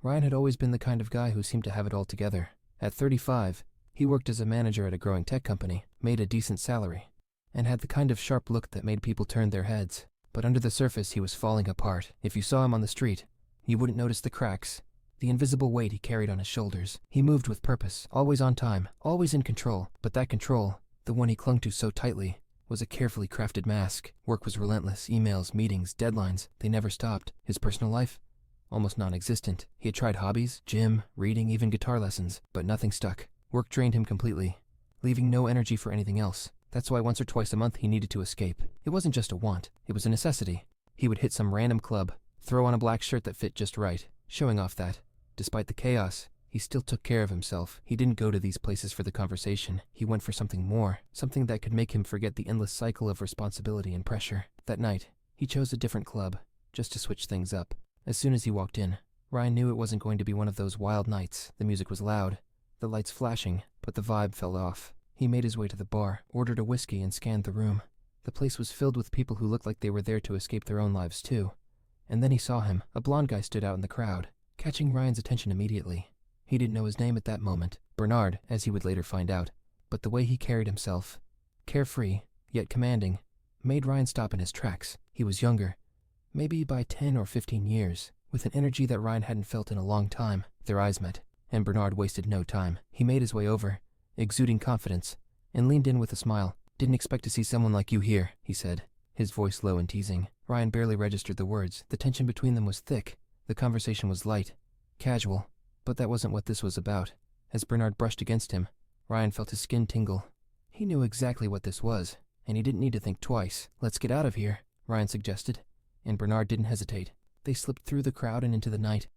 Ryan had always been the kind of guy who seemed to have it all together. At 35, he worked as a manager at a growing tech company, made a decent salary, and had the kind of sharp look that made people turn their heads. But under the surface, he was falling apart. If you saw him on the street, you wouldn't notice the cracks, the invisible weight he carried on his shoulders. He moved with purpose, always on time, always in control. But that control, the one he clung to so tightly, was a carefully crafted mask. Work was relentless. Emails, meetings, deadlines, they never stopped. His personal life? Almost non-existent. He had tried hobbies, gym, reading, even guitar lessons, but nothing stuck. Work drained him completely, leaving no energy for anything else. That's why once or twice a month he needed to escape. It wasn't just a want, it was a necessity. He would hit some random club, throw on a black shirt that fit just right, showing off that, despite the chaos, he still took care of himself. He didn't go to these places for the conversation. He went for something more, something that could make him forget the endless cycle of responsibility and pressure. That night, he chose a different club, just to switch things up. As soon as he walked in, Ryan knew it wasn't going to be one of those wild nights. The music was loud, the lights flashing, but the vibe fell off. He made his way to the bar, ordered a whiskey, and scanned the room. The place was filled with people who looked like they were there to escape their own lives too. And then he saw him. A blonde guy stood out in the crowd, catching Ryan's attention immediately. He didn't know his name at that moment, Bernard, as he would later find out. But the way he carried himself, carefree, yet commanding, made Ryan stop in his tracks. He was younger, maybe by 10 or 15 years, with an energy that Ryan hadn't felt in a long time. Their eyes met, and Bernard wasted no time. He made his way over, exuding confidence, and leaned in with a smile. "Didn't expect to see someone like you here," he said, his voice low and teasing. Ryan barely registered the words. The tension between them was thick. The conversation was light, casual, but that wasn't what this was about. As Bernard brushed against him, Ryan felt his skin tingle. He knew exactly what this was, and he didn't need to think twice. "Let's get out of here," Ryan suggested, and Bernard didn't hesitate. They slipped through the crowd and into the night,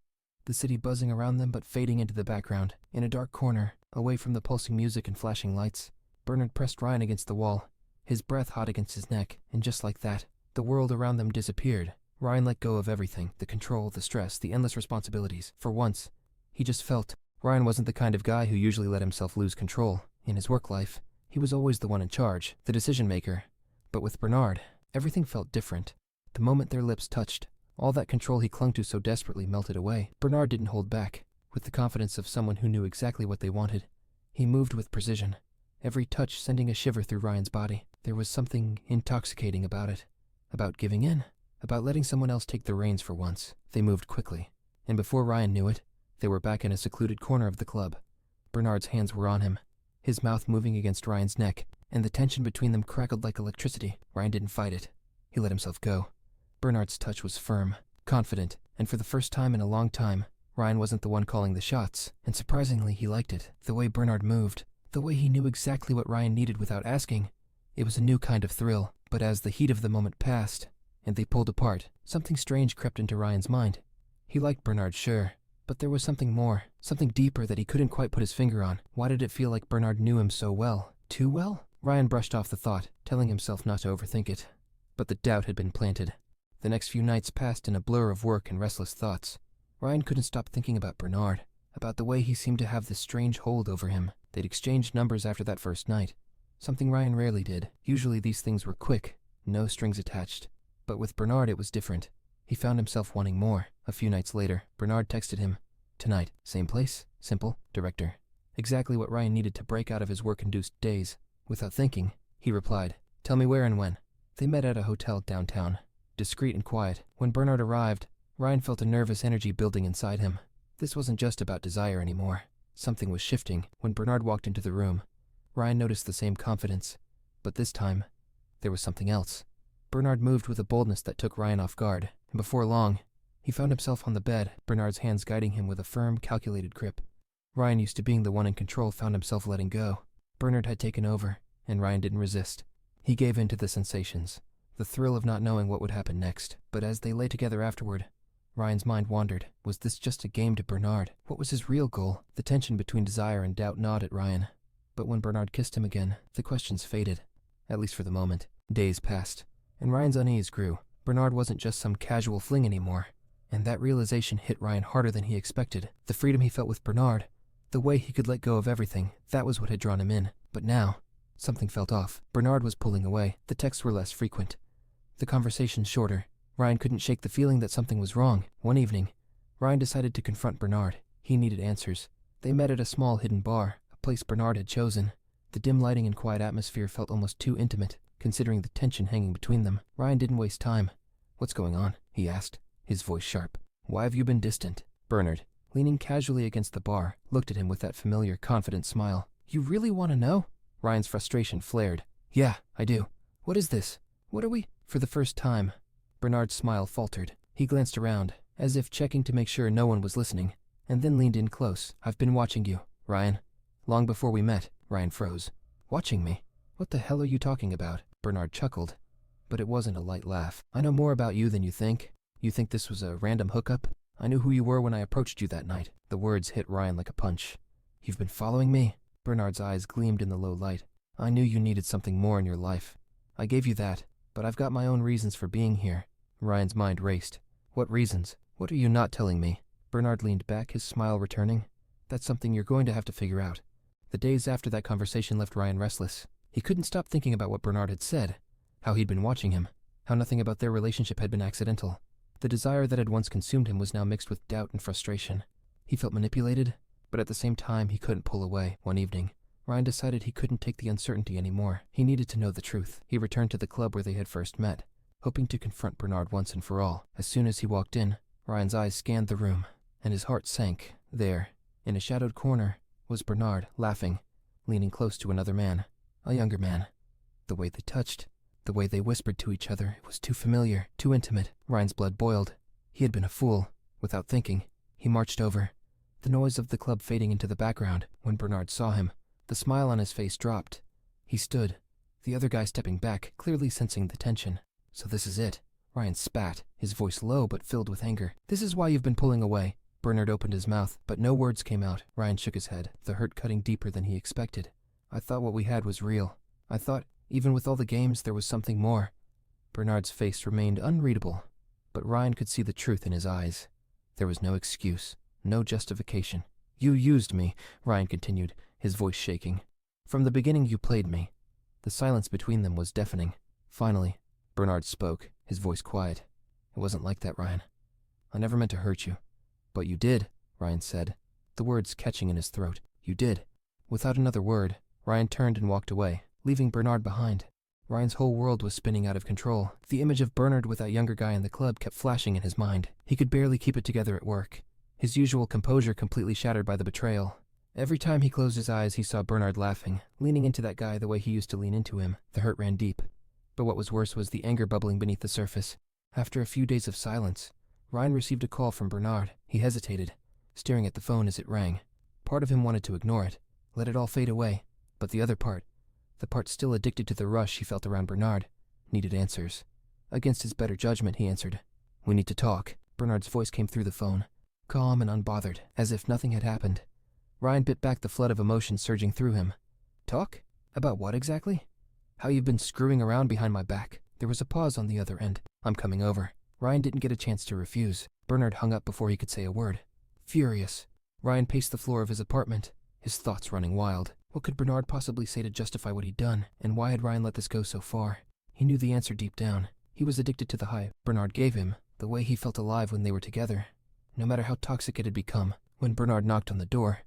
the city buzzing around them but fading into the background. In a dark corner, away from the pulsing music and flashing lights, Bernard pressed Ryan against the wall, his breath hot against his neck, and just like that, the world around them disappeared. Ryan let go of everything, the control, the stress, the endless responsibilities. For once, he just felt. Ryan wasn't the kind of guy who usually let himself lose control. In his work life, he was always the one in charge, the decision maker. But with Bernard, everything felt different. The moment their lips touched, all that control he clung to so desperately melted away. Bernard didn't hold back. With the confidence of someone who knew exactly what they wanted, he moved with precision, every touch sending a shiver through Ryan's body. There was something intoxicating about it, about giving in, about letting someone else take the reins for once. They moved quickly, and before Ryan knew it, they were back in a secluded corner of the club. Bernard's hands were on him, his mouth moving against Ryan's neck, and the tension between them crackled like electricity. Ryan didn't fight it. He let himself go. Bernard's touch was firm, confident, and for the first time in a long time, Ryan wasn't the one calling the shots, and surprisingly he liked it. The way Bernard moved, the way he knew exactly what Ryan needed without asking. It was a new kind of thrill. But as the heat of the moment passed, and they pulled apart, something strange crept into Ryan's mind. He liked Bernard, sure, but there was something more, something deeper that he couldn't quite put his finger on. Why did it feel like Bernard knew him so well? Too well? Ryan brushed off the thought, telling himself not to overthink it. But the doubt had been planted. The next few nights passed in a blur of work and restless thoughts. Ryan couldn't stop thinking about Bernard, about the way he seemed to have this strange hold over him. They'd exchanged numbers after that first night, something Ryan rarely did. Usually these things were quick, no strings attached. But with Bernard it was different. He found himself wanting more. A few nights later, Bernard texted him, "Tonight, same place, simple, director." Exactly what Ryan needed to break out of his work-induced daze. Without thinking, he replied, "Tell me where and when." They met at a hotel downtown, discreet and quiet. When Bernard arrived, Ryan felt a nervous energy building inside him. This wasn't just about desire anymore. Something was shifting. When Bernard walked into the room, Ryan noticed the same confidence, but this time, there was something else. Bernard moved with a boldness that took Ryan off guard, and before long, he found himself on the bed, Bernard's hands guiding him with a firm, calculated grip. Ryan, used to being the one in control, found himself letting go. Bernard had taken over, and Ryan didn't resist. He gave in to the sensations, the thrill of not knowing what would happen next. But as they lay together afterward, Ryan's mind wandered. Was this just a game to Bernard? What was his real goal? The tension between desire and doubt gnawed at Ryan. But when Bernard kissed him again, the questions faded, at least for the moment. Days passed, and Ryan's unease grew. Bernard wasn't just some casual fling anymore, and that realization hit Ryan harder than he expected. The freedom he felt with Bernard, the way he could let go of everything, that was what had drawn him in. But now, something felt off. Bernard was pulling away. The texts were less frequent, the conversations shorter. Ryan couldn't shake the feeling that something was wrong. One evening, Ryan decided to confront Bernard. He needed answers. They met at a small hidden bar, a place Bernard had chosen. The dim lighting and quiet atmosphere felt almost too intimate, considering the tension hanging between them. Ryan didn't waste time. "What's going on?" he asked, his voice sharp. "Why have you been distant?" Bernard, leaning casually against the bar, looked at him with that familiar, confident smile. "You really want to know?" Ryan's frustration flared. "Yeah, I do. What is this? What are we?" For the first time, Bernard's smile faltered. He glanced around, as if checking to make sure no one was listening, and then leaned in close. "I've been watching you, Ryan. Long before we met." Ryan froze. "Watching me? What the hell are you talking about?" Bernard chuckled, but it wasn't a light laugh. "I know more about you than you think. You think this was a random hookup? I knew who you were when I approached you that night." The words hit Ryan like a punch. "You've been following me?" Bernard's eyes gleamed in the low light. "I knew you needed something more in your life. I gave you that, but I've got my own reasons for being here." Ryan's mind raced. "What reasons? What are you not telling me?" Bernard leaned back, his smile returning. "That's something you're going to have to figure out." The days after that conversation left Ryan restless. He couldn't stop thinking about what Bernard had said, how he'd been watching him, how nothing about their relationship had been accidental. The desire that had once consumed him was now mixed with doubt and frustration. He felt manipulated, but at the same time he couldn't pull away. One evening, Ryan decided he couldn't take the uncertainty anymore. He needed to know the truth. He returned to the club where they had first met, hoping to confront Bernard once and for all. As soon as he walked in, Ryan's eyes scanned the room, and his heart sank. There, in a shadowed corner, was Bernard, laughing, leaning close to another man, a younger man. The way they touched, the way they whispered to each other, it was too familiar, too intimate. Ryan's blood boiled. He had been a fool. Without thinking, he marched over, the noise of the club fading into the background. When Bernard saw him, the smile on his face dropped. He stood, the other guy stepping back, clearly sensing the tension. "So this is it." Ryan spat, his voice low but filled with anger. "This is why you've been pulling away." Bernard opened his mouth, but no words came out. Ryan shook his head, the hurt cutting deeper than he expected. "I thought what we had was real. I thought, even with all the games, there was something more." Bernard's face remained unreadable, but Ryan could see the truth in his eyes. There was no excuse, no justification. "You used me," Ryan continued, his voice shaking. "From the beginning you played me." The silence between them was deafening. Finally, Bernard spoke, his voice quiet. "It wasn't like that, Ryan. I never meant to hurt you." "But you did," Ryan said, the words catching in his throat. "You did." Without another word, Ryan turned and walked away, leaving Bernard behind. Ryan's whole world was spinning out of control. The image of Bernard with that younger guy in the club kept flashing in his mind. He could barely keep it together at work, his usual composure completely shattered by the betrayal. Every time he closed his eyes, he saw Bernard laughing, leaning into that guy the way he used to lean into him. The hurt ran deep. But what was worse was the anger bubbling beneath the surface. After a few days of silence, Ryan received a call from Bernard. He hesitated, staring at the phone as it rang. Part of him wanted to ignore it, let it all fade away, but the other part, the part still addicted to the rush he felt around Bernard, needed answers. Against his better judgment, he answered. "We need to talk." Bernard's voice came through the phone, calm and unbothered, as if nothing had happened. Ryan bit back the flood of emotion surging through him. "Talk? About what exactly?" "How you've been screwing around behind my back." There was a pause on the other end. "I'm coming over." Ryan didn't get a chance to refuse. Bernard hung up before he could say a word. Furious, Ryan paced the floor of his apartment, his thoughts running wild. What could Bernard possibly say to justify what he'd done, and why had Ryan let this go so far? He knew the answer deep down. He was addicted to the high Bernard gave him, the way he felt alive when they were together. No matter how toxic it had become, when Bernard knocked on the door,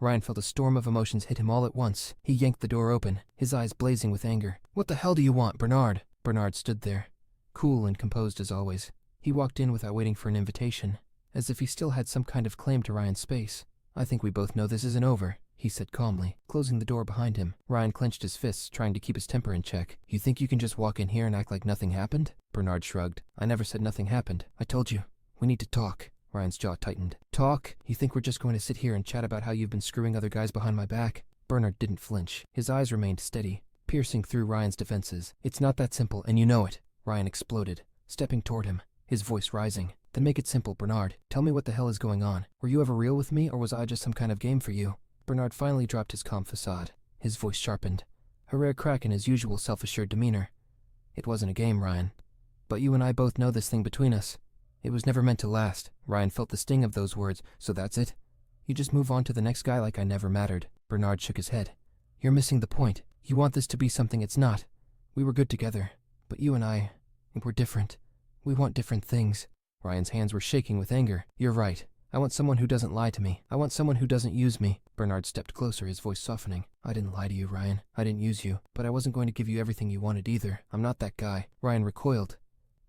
Ryan felt a storm of emotions hit him all at once. He yanked the door open, his eyes blazing with anger. "What the hell do you want, Bernard?" Bernard stood there, cool and composed as always. He walked in without waiting for an invitation, as if he still had some kind of claim to Ryan's space. "I think we both know this isn't over," he said calmly, closing the door behind him. Ryan clenched his fists, trying to keep his temper in check. "You think you can just walk in here and act like nothing happened?" Bernard shrugged. "I never said nothing happened. I told you, we need to talk." Ryan's jaw tightened. "Talk? You think we're just going to sit here and chat about how you've been screwing other guys behind my back?" Bernard didn't flinch. His eyes remained steady, piercing through Ryan's defenses. "It's not that simple, and you know it." Ryan exploded, stepping toward him, his voice rising. "Then make it simple, Bernard. Tell me what the hell is going on. Were you ever real with me, or was I just some kind of game for you?" Bernard finally dropped his calm facade. His voice sharpened, a rare crack in his usual self-assured demeanor. "It wasn't a game, Ryan. But you and I both know this thing between us. It was never meant to last." Ryan felt the sting of those words. "So that's it? You just move on to the next guy like I never mattered?" Bernard shook his head. "You're missing the point. You want this to be something it's not. We were good together, but you and I, we're different. We want different things." Ryan's hands were shaking with anger. "You're right. I want someone who doesn't lie to me. I want someone who doesn't use me. Bernard stepped closer, his voice softening. I didn't lie to you, Ryan. I didn't use you. But I wasn't going to give you everything you wanted either. I'm not that guy. Ryan recoiled,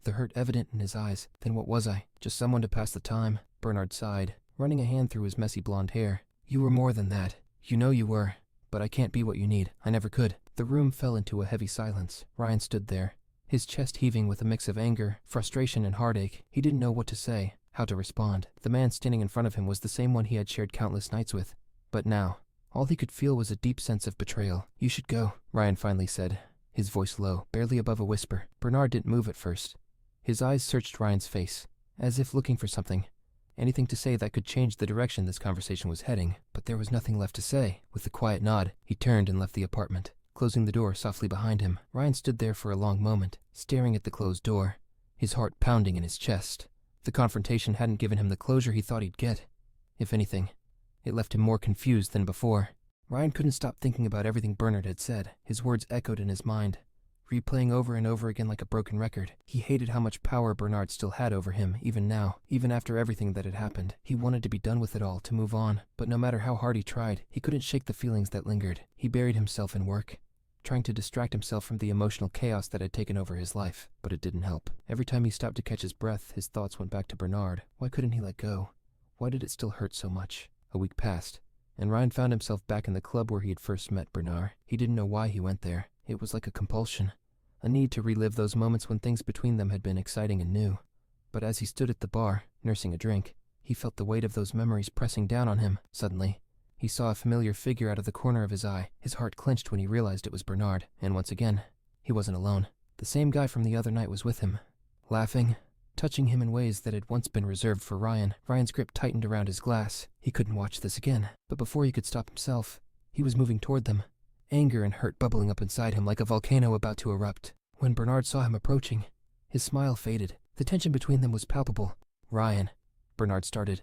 the hurt evident in his eyes. Then what was I? Just someone to pass the time? Bernard sighed, running a hand through his messy blonde hair. You were more than that. You know you were. But I can't be what you need. I never could. The room fell into a heavy silence. Ryan stood there, his chest heaving with a mix of anger, frustration, and heartache. He didn't know what to say, how to respond. The man standing in front of him was the same one he had shared countless nights with. But now, all he could feel was a deep sense of betrayal. You should go, Ryan finally said, his voice low, barely above a whisper. Bernard didn't move at first. His eyes searched Ryan's face, as if looking for something. Anything to say that could change the direction this conversation was heading, but there was nothing left to say. With a quiet nod, he turned and left the apartment, closing the door softly behind him. Ryan stood there for a long moment, staring at the closed door, his heart pounding in his chest. The confrontation hadn't given him the closure he thought he'd get. If anything, it left him more confused than before. Ryan couldn't stop thinking about everything Bernard had said. His words echoed in his mind, replaying over and over again like a broken record. He hated how much power Bernard still had over him, even now, even after everything that had happened. He wanted to be done with it all, to move on, but no matter how hard he tried, he couldn't shake the feelings that lingered. He buried himself in work, trying to distract himself from the emotional chaos that had taken over his life, but it didn't help. Every time he stopped to catch his breath, his thoughts went back to Bernard. Why couldn't he let go? Why did it still hurt so much? A week passed, and Ryan found himself back in the club where he had first met Bernard. He didn't know why he went there. It was like a compulsion, a need to relive those moments when things between them had been exciting and new. But as he stood at the bar, nursing a drink, he felt the weight of those memories pressing down on him. Suddenly, he saw a familiar figure out of the corner of his eye. His heart clenched when he realized it was Bernard, and once again, he wasn't alone. The same guy from the other night was with him, laughing, touching him in ways that had once been reserved for Ryan. Ryan's grip tightened around his glass. He couldn't watch this again. But before he could stop himself, he was moving toward them, anger and hurt bubbling up inside him like a volcano about to erupt. When Bernard saw him approaching, his smile faded. The tension between them was palpable. Ryan, Bernard started,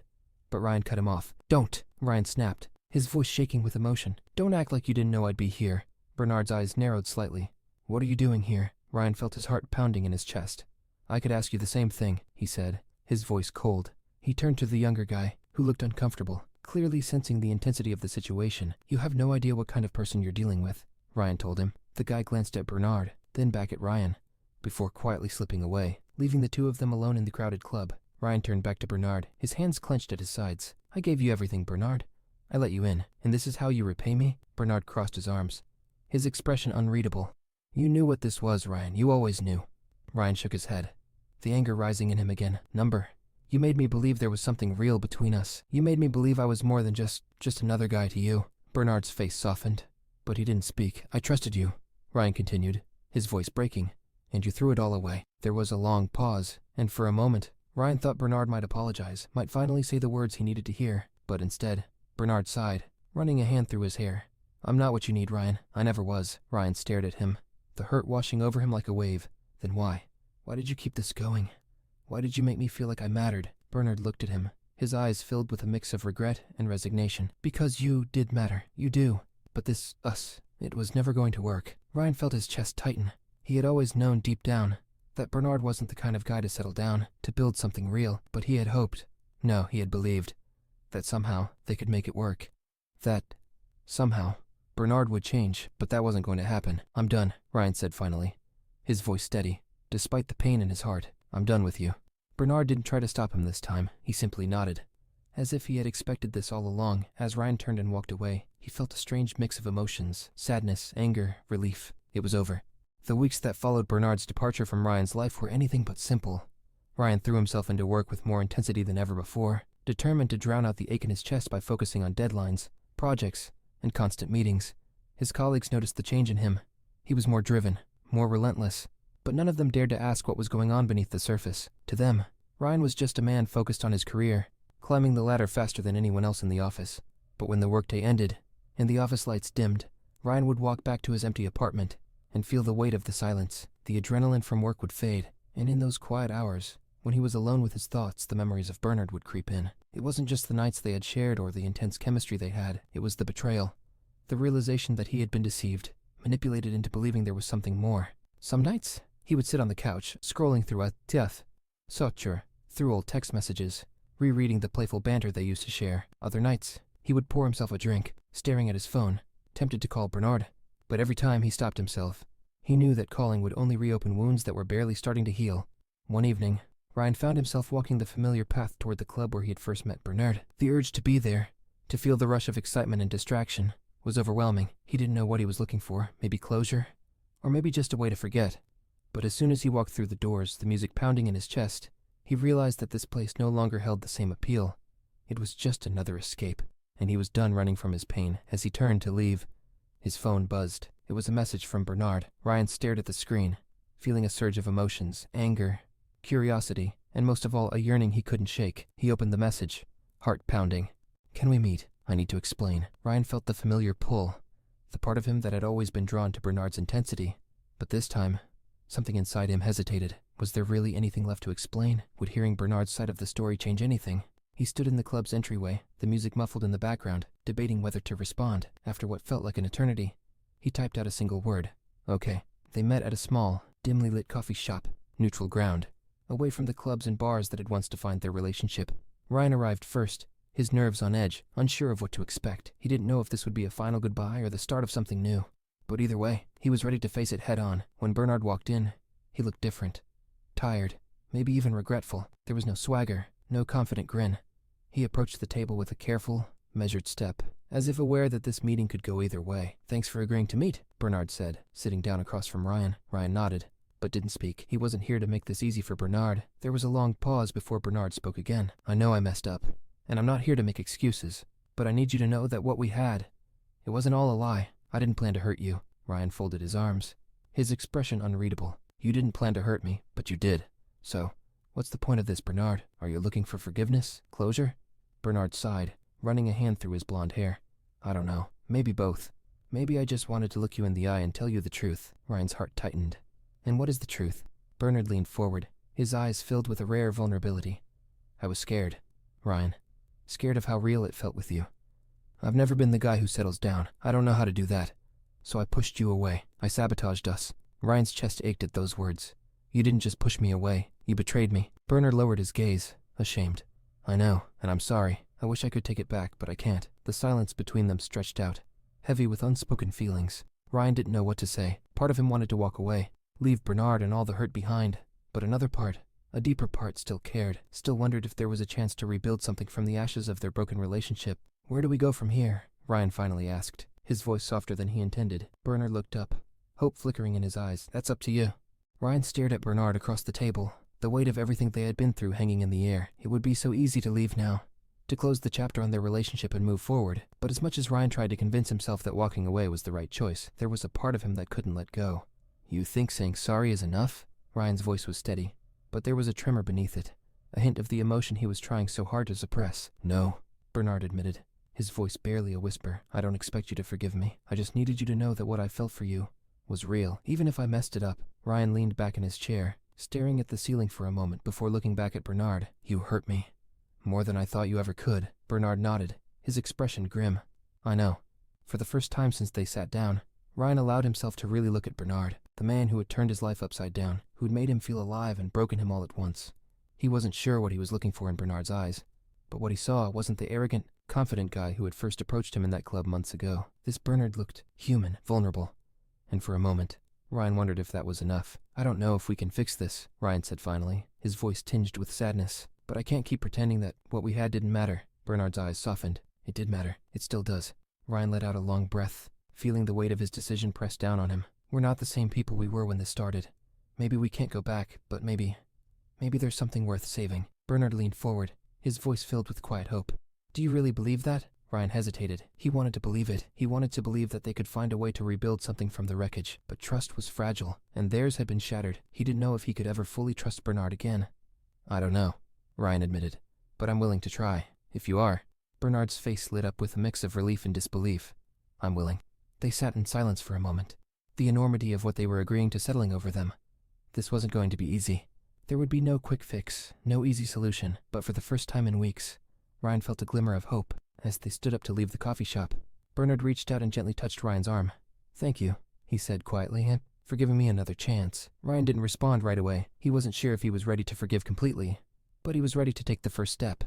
but Ryan cut him off. Don't, Ryan snapped, his voice shaking with emotion. Don't act like you didn't know I'd be here. Bernard's eyes narrowed slightly. What are you doing here? Ryan felt his heart pounding in his chest. I could ask you the same thing, he said, his voice cold. He turned to the younger guy, who looked uncomfortable, clearly sensing the intensity of the situation. You have no idea what kind of person you're dealing with, Ryan told him. The guy glanced at Bernard, then back at Ryan, before quietly slipping away, leaving the two of them alone in the crowded club. Ryan turned back to Bernard, his hands clenched at his sides. I gave you everything, Bernard. I let you in, and this is how you repay me? Bernard crossed his arms, his expression unreadable. You knew what this was, Ryan. You always knew. Ryan shook his head, the anger rising in him again. Number. You made me believe there was something real between us. You made me believe I was more than just another guy to you. Bernard's face softened, but he didn't speak. I trusted you, Ryan continued, his voice breaking, and you threw it all away. There was a long pause, and for a moment, Ryan thought Bernard might apologize, might finally say the words he needed to hear, but instead, Bernard sighed, running a hand through his hair. I'm not what you need, Ryan. I never was. Ryan stared at him, the hurt washing over him like a wave. Then why? Why did you keep this going? Why did you make me feel like I mattered? Bernard looked at him, his eyes filled with a mix of regret and resignation. Because you did matter. You do. But this, us, it was never going to work. Ryan felt his chest tighten. He had always known deep down that Bernard wasn't the kind of guy to settle down, to build something real, but he had hoped, no, he had believed, that somehow they could make it work. That, somehow, Bernard would change, but that wasn't going to happen. I'm done, Ryan said finally, his voice steady, despite the pain in his heart. I'm done with you. Bernard didn't try to stop him this time. He simply nodded, as if he had expected this all along. As Ryan turned and walked away, he felt a strange mix of emotions, sadness, anger, relief. It was over. The weeks that followed Bernard's departure from Ryan's life were anything but simple. Ryan threw himself into work with more intensity than ever before, determined to drown out the ache in his chest by focusing on deadlines, projects, and constant meetings. His colleagues noticed the change in him. He was more driven, more relentless, but none of them dared to ask what was going on beneath the surface. To them, Ryan was just a man focused on his career, climbing the ladder faster than anyone else in the office. But when the workday ended, and the office lights dimmed, Ryan would walk back to his empty apartment and feel the weight of the silence. The adrenaline from work would fade, and in those quiet hours, when he was alone with his thoughts, the memories of Bernard would creep in. It wasn't just the nights they had shared or the intense chemistry they had. It was the betrayal, the realization that he had been deceived, manipulated into believing there was something more. Some nights, he would sit on the couch, scrolling through through old text messages, rereading the playful banter they used to share. Other nights, he would pour himself a drink, staring at his phone, tempted to call Bernard. But every time he stopped himself. He knew that calling would only reopen wounds that were barely starting to heal. One evening, Ryan found himself walking the familiar path toward the club where he had first met Bernard. The urge to be there, to feel the rush of excitement and distraction, was overwhelming. He didn't know what he was looking for, maybe closure, or maybe just a way to forget. But as soon as he walked through the doors, the music pounding in his chest, he realized that this place no longer held the same appeal. It was just another escape, and he was done running from his pain. As he turned to leave, his phone buzzed. It was a message from Bernard. Ryan stared at the screen, feeling a surge of emotions, anger, curiosity, and most of all, a yearning he couldn't shake. He opened the message, heart pounding. "Can we meet? I need to explain." Ryan felt the familiar pull, the part of him that had always been drawn to Bernard's intensity. But this time, something inside him hesitated. Was there really anything left to explain? Would hearing Bernard's side of the story change anything? He stood in the club's entryway, the music muffled in the background, debating whether to respond. After what felt like an eternity, he typed out a single word. Okay. They met at a small, dimly lit coffee shop, neutral ground, away from the clubs and bars that had once defined their relationship. Ryan arrived first, his nerves on edge, unsure of what to expect. He didn't know if this would be a final goodbye or the start of something new. But either way, he was ready to face it head on. When Bernard walked in, he looked different. Tired, maybe even regretful. There was no swagger, no confident grin. He approached the table with a careful, measured step, as if aware that this meeting could go either way. "Thanks for agreeing to meet," Bernard said, sitting down across from Ryan. Ryan nodded, but didn't speak. He wasn't here to make this easy for Bernard. There was a long pause before Bernard spoke again. "I know I messed up, and I'm not here to make excuses, but I need you to know that what we had, it wasn't all a lie. I didn't plan to hurt you." Ryan folded his arms, his expression unreadable. "You didn't plan to hurt me, but you did. So, what's the point of this, Bernard? Are you looking for forgiveness? Closure?" Bernard sighed, running a hand through his blonde hair. "I don't know. Maybe both. Maybe I just wanted to look you in the eye and tell you the truth." Ryan's heart tightened. "And what is the truth?" Bernard leaned forward, his eyes filled with a rare vulnerability. "I was scared, Ryan. Scared of how real it felt with you. I've never been the guy who settles down. I don't know how to do that. So I pushed you away. I sabotaged us." Ryan's chest ached at those words. "You didn't just push me away. You betrayed me." Bernard lowered his gaze, ashamed. "I know, and I'm sorry. I wish I could take it back, but I can't." The silence between them stretched out, heavy with unspoken feelings. Ryan didn't know what to say. Part of him wanted to walk away, leave Bernard and all the hurt behind. But another part, a deeper part, still cared, still wondered if there was a chance to rebuild something from the ashes of their broken relationship. "Where do we go from here?" Ryan finally asked, his voice softer than he intended. Bernard looked up, hope flickering in his eyes. "That's up to you." Ryan stared at Bernard across the table, the weight of everything they had been through hanging in the air. It would be so easy to leave now, to close the chapter on their relationship and move forward. But as much as Ryan tried to convince himself that walking away was the right choice, there was a part of him that couldn't let go. "You think saying sorry is enough?" Ryan's voice was steady, but there was a tremor beneath it, a hint of the emotion he was trying so hard to suppress. "No," Bernard admitted, his voice barely a whisper. "I don't expect you to forgive me. I just needed you to know that what I felt for you was real, even if I messed it up." Ryan leaned back in his chair, staring at the ceiling for a moment before looking back at Bernard. "You hurt me. More than I thought you ever could." Bernard nodded, his expression grim. "I know." For the first time since they sat down, Ryan allowed himself to really look at Bernard, the man who had turned his life upside down, who had made him feel alive and broken him all at once. He wasn't sure what he was looking for in Bernard's eyes, but what he saw wasn't the arrogant, confident guy who had first approached him in that club months ago. This Bernard looked human, vulnerable. And for a moment, Ryan wondered if that was enough. "I don't know if we can fix this," Ryan said finally, his voice tinged with sadness. "But I can't keep pretending that what we had didn't matter." Bernard's eyes softened. "It did matter. It still does." Ryan let out a long breath, feeling the weight of his decision press down on him. "We're not the same people we were when this started. Maybe we can't go back, but maybe there's something worth saving." Bernard leaned forward, his voice filled with quiet hope. "Do you really believe that?" Ryan hesitated. He wanted to believe it. He wanted to believe that they could find a way to rebuild something from the wreckage. But trust was fragile, and theirs had been shattered. He didn't know if he could ever fully trust Bernard again. "I don't know," Ryan admitted, "but I'm willing to try, if you are." Bernard's face lit up with a mix of relief and disbelief. "I'm willing." They sat in silence for a moment, the enormity of what they were agreeing to settling over them. This wasn't going to be easy. There would be no quick fix, no easy solution, but for the first time in weeks, Ryan felt a glimmer of hope. As they stood up to leave the coffee shop, Bernard reached out and gently touched Ryan's arm. "Thank you," he said quietly, "and for giving me another chance." Ryan didn't respond right away. He wasn't sure if he was ready to forgive completely, but he was ready to take the first step.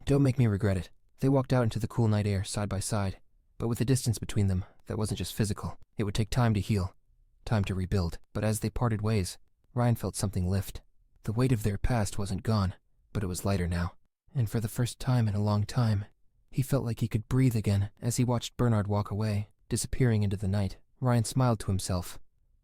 Don't make me regret it. They walked out into the cool night air side by side, but with a distance between them that wasn't just physical. It would take time to heal, time to rebuild. But as they parted ways, Ryan felt something lift. The weight of their past wasn't gone, but it was lighter now. And for the first time in a long time, he felt like he could breathe again as he watched Bernard walk away, disappearing into the night. Ryan smiled to himself.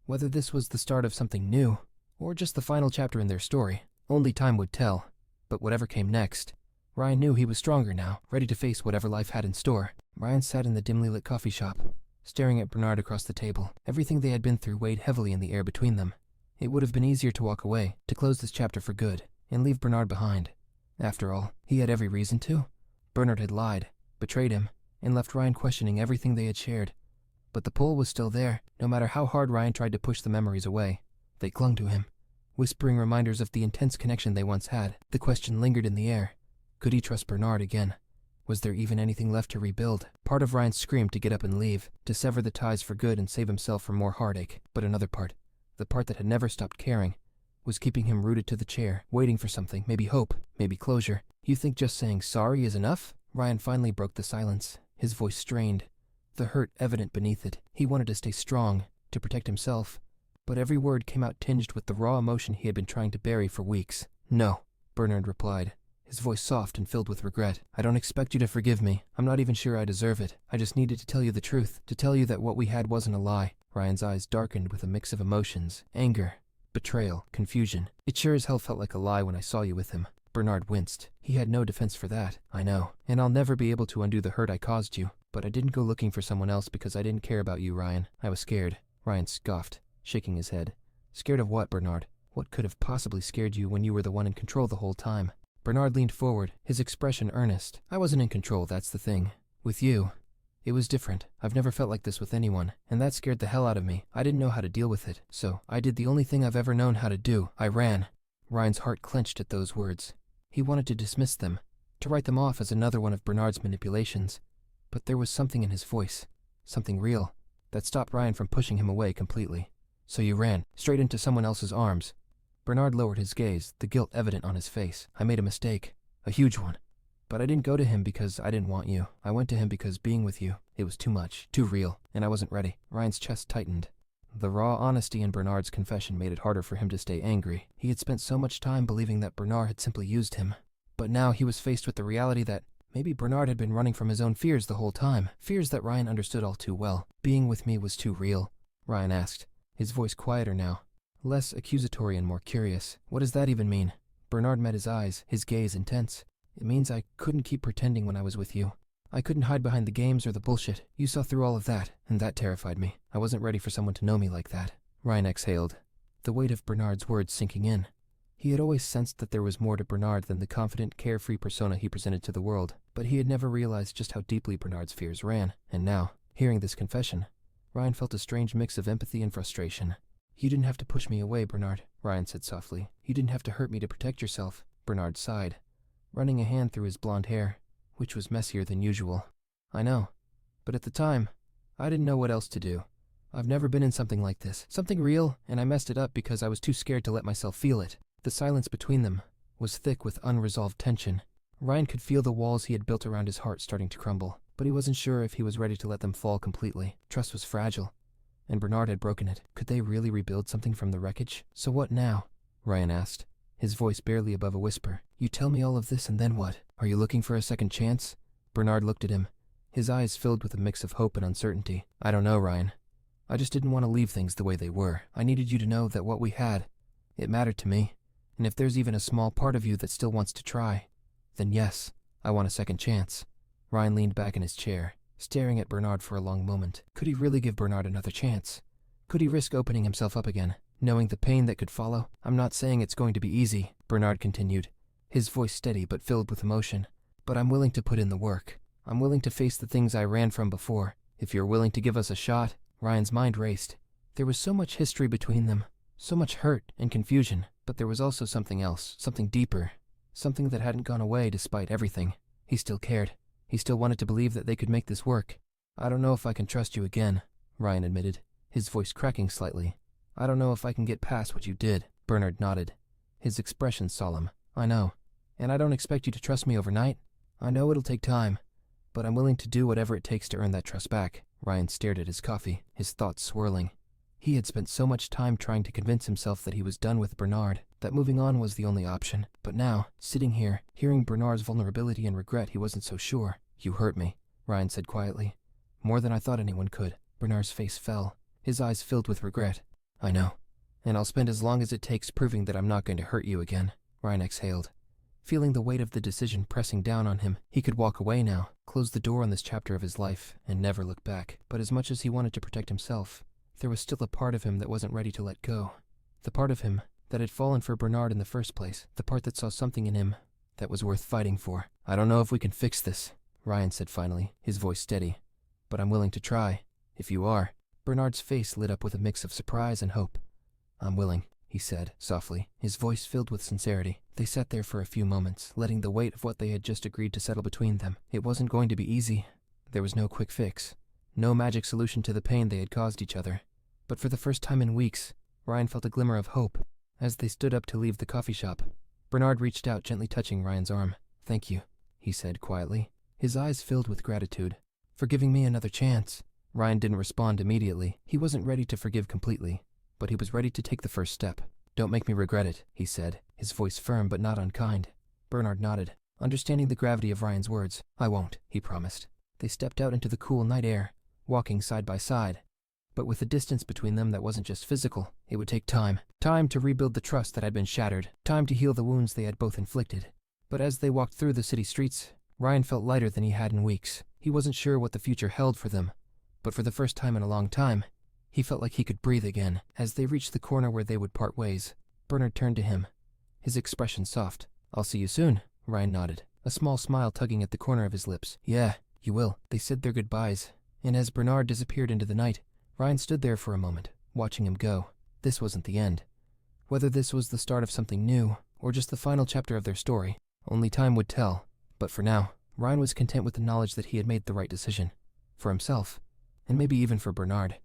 Whether this was the start of something new, or just the final chapter in their story, only time would tell. But whatever came next, Ryan knew he was stronger now, ready to face whatever life had in store. Ryan sat in the dimly lit coffee shop, staring at Bernard across the table. Everything they had been through weighed heavily in the air between them. It would have been easier to walk away, to close this chapter for good, and leave Bernard behind. After all, he had every reason to. Bernard had lied, betrayed him, and left Ryan questioning everything they had shared. But the pull was still there. No matter how hard Ryan tried to push the memories away, they clung to him, whispering reminders of the intense connection they once had. The question lingered in the air. Could he trust Bernard again? Was there even anything left to rebuild? Part of Ryan screamed to get up and leave, to sever the ties for good and save himself from more heartache. But another part, the part that had never stopped caring, was keeping him rooted to the chair, waiting for something, maybe hope, maybe closure. You think just saying sorry is enough? Ryan finally broke the silence, his voice strained, the hurt evident beneath it. He wanted to stay strong, to protect himself, but every word came out tinged with the raw emotion he had been trying to bury for weeks. No, Bernard replied, his voice soft and filled with regret. I don't expect you to forgive me. I'm not even sure I deserve it. I just needed to tell you the truth, to tell you that what we had wasn't a lie. Ryan's eyes darkened with a mix of emotions, anger, betrayal, confusion. It sure as hell felt like a lie when I saw you with him. Bernard winced. He had no defense for that, I know, and I'll never be able to undo the hurt I caused you. But I didn't go looking for someone else because I didn't care about you, Ryan. I was scared. Ryan scoffed, shaking his head. Scared of what, Bernard? What could have possibly scared you when you were the one in control the whole time? Bernard leaned forward, his expression earnest. I wasn't in control, that's the thing. With you, it was different. I've never felt like this with anyone, and that scared the hell out of me. I didn't know how to deal with it, so I did the only thing I've ever known how to do. I ran. Ryan's heart clenched at those words. He wanted to dismiss them, to write them off as another one of Bernard's manipulations. But there was something in his voice, something real, that stopped Ryan from pushing him away completely. So you ran, straight into someone else's arms. Bernard lowered his gaze, the guilt evident on his face. I made a mistake, a huge one. But I didn't go to him because I didn't want you. I went to him because being with you, it was too much, too real, and I wasn't ready. Ryan's chest tightened. The raw honesty in Bernard's confession made it harder for him to stay angry. He had spent so much time believing that Bernard had simply used him. But now he was faced with the reality that maybe Bernard had been running from his own fears the whole time, fears that Ryan understood all too well. Being with me was too real, Ryan asked, his voice quieter now, less accusatory and more curious. What does that even mean? Bernard met his eyes, his gaze intense. It means I couldn't keep pretending when I was with you. I couldn't hide behind the games or the bullshit. You saw through all of that, and that terrified me. I wasn't ready for someone to know me like that. Ryan exhaled, the weight of Bernard's words sinking in. He had always sensed that there was more to Bernard than the confident, carefree persona he presented to the world, but he had never realized just how deeply Bernard's fears ran. And now, hearing this confession, Ryan felt a strange mix of empathy and frustration. You didn't have to push me away, Bernard, Ryan said softly. You didn't have to hurt me to protect yourself. Bernard sighed, running a hand through his blonde hair, which was messier than usual. I know, but at the time, I didn't know what else to do. I've never been in something like this, something real, and I messed it up because I was too scared to let myself feel it. The silence between them was thick with unresolved tension. Ryan could feel the walls he had built around his heart starting to crumble, but he wasn't sure if he was ready to let them fall completely. Trust was fragile, and Bernard had broken it. Could they really rebuild something from the wreckage? So what now? Ryan asked, his voice barely above a whisper. You tell me all of this and then what? Are you looking for a second chance? Bernard looked at him, his eyes filled with a mix of hope and uncertainty. I don't know, Ryan. I just didn't want to leave things the way they were. I needed you to know that what we had, it mattered to me. And if there's even a small part of you that still wants to try, then yes, I want a second chance. Ryan leaned back in his chair, staring at Bernard for a long moment. Could he really give Bernard another chance? Could he risk opening himself up again, knowing the pain that could follow? I'm not saying it's going to be easy, Bernard continued, his voice steady but filled with emotion. But I'm willing to put in the work. I'm willing to face the things I ran from before. If you're willing to give us a shot. Ryan's mind raced. There was so much history between them, so much hurt and confusion, but there was also something else, something deeper, something that hadn't gone away despite everything. He still cared. He still wanted to believe that they could make this work. I don't know if I can trust you again, Ryan admitted, his voice cracking slightly. I don't know if I can get past what you did. Bernard nodded, his expression solemn. I know, and I don't expect you to trust me overnight, I know it'll take time, but I'm willing to do whatever it takes to earn that trust back. Ryan stared at his coffee, his thoughts swirling. He had spent so much time trying to convince himself that he was done with Bernard, that moving on was the only option. But now, sitting here, hearing Bernard's vulnerability and regret, he wasn't so sure. You hurt me, Ryan said quietly. More than I thought anyone could. Bernard's face fell, his eyes filled with regret. I know, and I'll spend as long as it takes proving that I'm not going to hurt you again. Ryan exhaled. Feeling the weight of the decision pressing down on him, he could walk away now, close the door on this chapter of his life, and never look back. But as much as he wanted to protect himself, there was still a part of him that wasn't ready to let go. The part of him that had fallen for Bernard in the first place. The part that saw something in him that was worth fighting for. I don't know if we can fix this, Ryan said finally, his voice steady. But I'm willing to try, if you are. Bernard's face lit up with a mix of surprise and hope. I'm willing, he said, softly, his voice filled with sincerity. They sat there for a few moments, letting the weight of what they had just agreed to settle between them. It wasn't going to be easy. There was no quick fix, no magic solution to the pain they had caused each other. But for the first time in weeks, Ryan felt a glimmer of hope. As they stood up to leave the coffee shop, Bernard reached out, gently touching Ryan's arm. Thank you, he said quietly, his eyes filled with gratitude. For giving me another chance. Ryan didn't respond immediately. He wasn't ready to forgive completely, but he was ready to take the first step. Don't make me regret it, he said, his voice firm but not unkind. Bernard nodded, understanding the gravity of Ryan's words. I won't, he promised. They stepped out into the cool night air, walking side by side. But with a distance between them that wasn't just physical, it would take time. Time to rebuild the trust that had been shattered. Time to heal the wounds they had both inflicted. But as they walked through the city streets, Ryan felt lighter than he had in weeks. He wasn't sure what the future held for them, but for the first time in a long time, he felt like he could breathe again. As they reached the corner where they would part ways, Bernard turned to him, his expression soft. I'll see you soon, Ryan nodded, a small smile tugging at the corner of his lips. Yeah, you will. They said their goodbyes, and as Bernard disappeared into the night, Ryan stood there for a moment, watching him go. This wasn't the end. Whether this was the start of something new, or just the final chapter of their story, only time would tell. But for now, Ryan was content with the knowledge that he had made the right decision. For himself, and maybe even for Bernard.